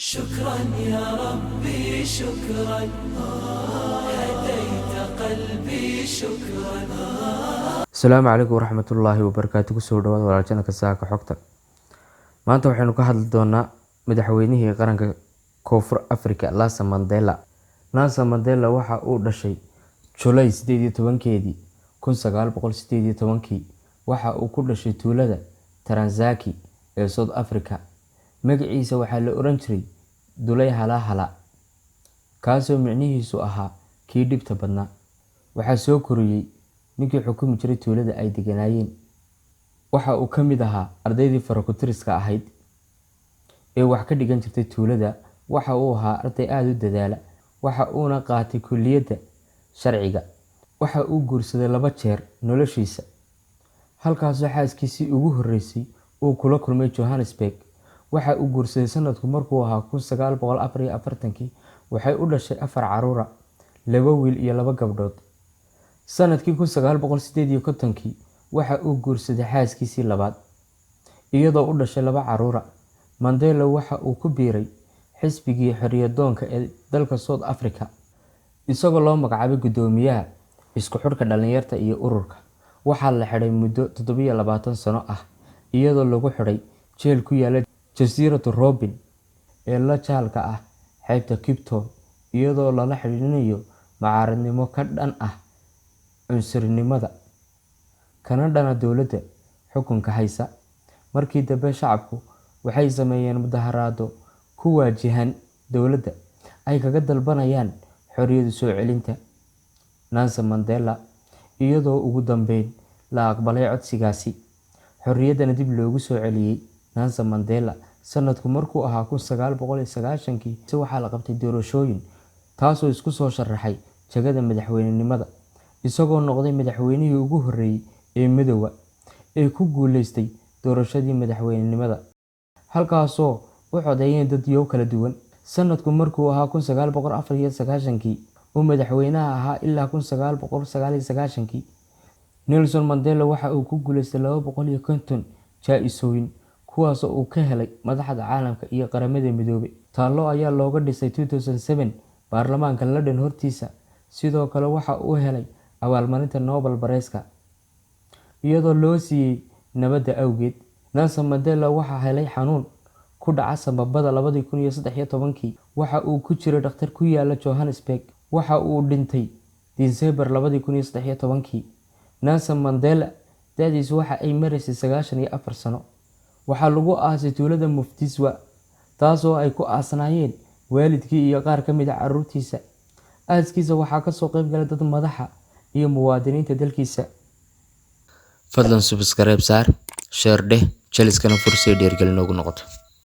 شكرا يا ربي شكرا هديت قلبي شكرا. السلام عليكم ورحمة الله وبركاته. kusoo dhawaad walaalkana Saaka Xogta. Maanta waxaynu ka hadli doonaa madaxweynihii qaranka Koonfur Afrika Nelson Mandela. Nelson Mandela waxa uu dhashay July 18 1918 waxa uu ku dhashay tuulada Tranzaki ee South Africa. Magaciisa waxaa la oran jiray Dulay Halahala, kaasoo micnihiisu ahaa kii dhibta badnaa. Waxaa soo koriyay ninkii xukumi jiray tuulada ay deganaayeen. Waxa uu ka mid ahaa ardaydii farakutiriska ahayd ee wax ka dhigan jirtay tuulada. Waxa uu ahaa arday aad u dadaala. Waxa uuna qaatay kulliyadda sharciga. Waxa uu guursaday 2 jeer noloshiisa, halkaasoo xaaskiisii ugu horeysay uu kula kulmay Johannesburg. Waxa uu guursaday sanadku markuu ahaa 1944. Waxay u dhashay 4 caruur, 2 wiil iyo 2 gabdhood. Sanadkii 1958 waxa uu guursaday xaaskiisii labaad, iyadoo u dhashay 2 caruur. Mandela waxa uu ku biiray xisbigii xorriyadoonka ee dalka South Africa, isagoo loo magacaabay gudoomiyaha isku xidhka dhalinyarta iyo ururka. Waxaa la xidhay muddo 27 sano ah, iyadoo lagu xidhay jeel ku yaala Jasiirada Robben ee la jaalka ah xeebta Cape Town, iyadoo lala xiriirinayo mucaaradnimo ka dhan ah cunsurinimada kana dhana dowladda xukunka haysa. Markii dambe shacabku waxay sameeyeen mudaharaado ku waajahan dowladda ay kaga dalbanayaan xorriyad soo celinta Nelson Mandela, iyadoo ugu dambeyn la aqbalay codsigaasi. Xorriyadana dib loogu soo celiyay Nelson Mandela sanadku markuu ahaa 1990. Waxaa la qabtay doorashooyin, taasoo isku soo sharaxay jagada madaxweynenimada, isagoo noqday madaxweynihii ugu horeeyay ee midowga ee ku guuleystay doorashadii madaxweynenimada, halkaasoo u codeeyeen dad kala duwan. Sanadku markuu ahaa 1994 uu madaxweynaha ahaa ilaa 1999. Nelson Mandela waxa uu ku guuleystay 250 jaa-isooyin, kuwaasoo uu ka helay madaxda caalamka iyo qaramada midoobay. Taallo ayaa looga dhisay 2007 baarlamaanka London hortiisa. Sidoo kale waxa uu helay abaalmarinta Nobel Prize-ka iyadoo loo siiyay nabadda awgeed. Nelson Mandela waxa helay xanuun ku dhaca sambabada 2013. Waxa uu ku jiray dhakhtar ku yaala Johannesburg. Waxa uu dhintay December 2013. Nelson Mandela da'diisu waxa ay maraysay 94 sano. Waxaa lagu aasay tuulada Muftiswa, taasoo ay ku aasnaayeen waalidkii iyo qaar ka mid ah carruurtiisa. Aaskiisa waxaa ka soo qayb galay dad madaxa iyo muwaadiniinta dalkiisa. Fadlan subscribe saar, share dheh, jaliskana fursad dheergelin ugu noqoto.